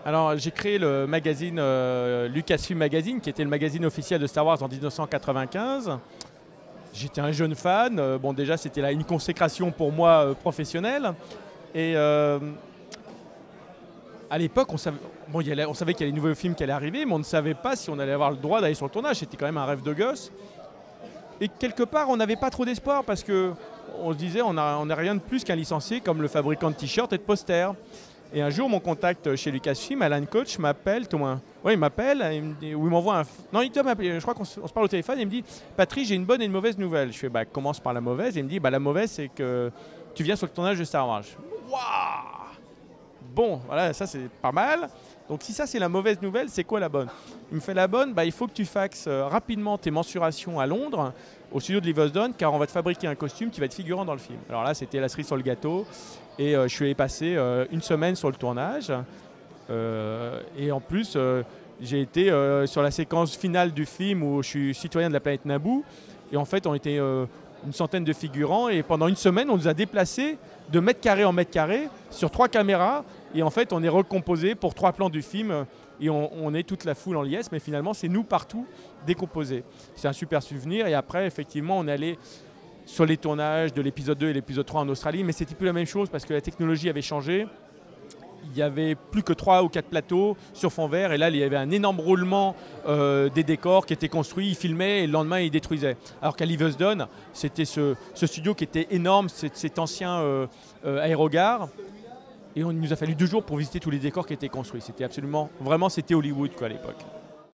Alors, j'ai créé le magazine Lucasfilm Magazine, qui était le magazine officiel de Star Wars en 1995. J'étais un jeune fan. Bon, déjà, c'était là une consécration pour moi professionnelle. Et à l'époque, on savait qu'il y avait des nouveaux films qui allaient arriver, mais on ne savait pas si on allait avoir le droit d'aller sur le tournage. C'était quand même un rêve de gosse. Et quelque part, on n'avait pas trop d'espoir parce que on se disait, on n'a rien de plus qu'un licencié comme le fabricant de t-shirts et de posters. Et un jour, mon contact chez Lucasfilm, Alan Coach, m'appelle, il m'appelle, ou il m'envoie un... Non, il m'appelle, je crois qu'on se parle au téléphone, et il me dit, Patrick, j'ai une bonne et une mauvaise nouvelle. Je fais, bah, commence par la mauvaise, et il me dit, bah, la mauvaise, c'est que tu viens sur le tournage de Star Wars. Waouh! Bon, voilà, ça c'est pas mal. Donc si ça c'est la mauvaise nouvelle, c'est quoi la bonne? Il me fait la bonne, bah, il faut que tu faxes rapidement tes mensurations à Londres, au studio de Leavesden, car on va te fabriquer un costume qui va être figurant dans le film. Alors là, c'était la cerise sur le gâteau. Et je suis allé passer une semaine sur le tournage. Et en plus, j'ai été sur la séquence finale du film où je suis citoyen de la planète Naboo. Et en fait, on était une centaine de figurants. Et pendant une semaine, on nous a déplacés de mètre carré en mètre carré sur 3 caméras. Et en fait, on est recomposé pour 3 plans du film. Et on est toute la foule en liesse. Mais finalement, c'est nous partout décomposés. C'est un super souvenir. Et après, effectivement, on est allé sur les tournages de l'épisode 2 et l'épisode 3 en Australie, mais c'était plus la même chose parce que la technologie avait changé. Il n'y avait plus que 3 ou 4 plateaux sur fond vert et là il y avait un énorme roulement des décors qui étaient construits, ils filmaient et le lendemain ils détruisaient. Alors qu'à Leavesden, c'était ce studio qui était énorme, cet ancien aérogare, et il nous a fallu 2 jours pour visiter tous les décors qui étaient construits. C'était absolument, vraiment c'était Hollywood quoi, à l'époque.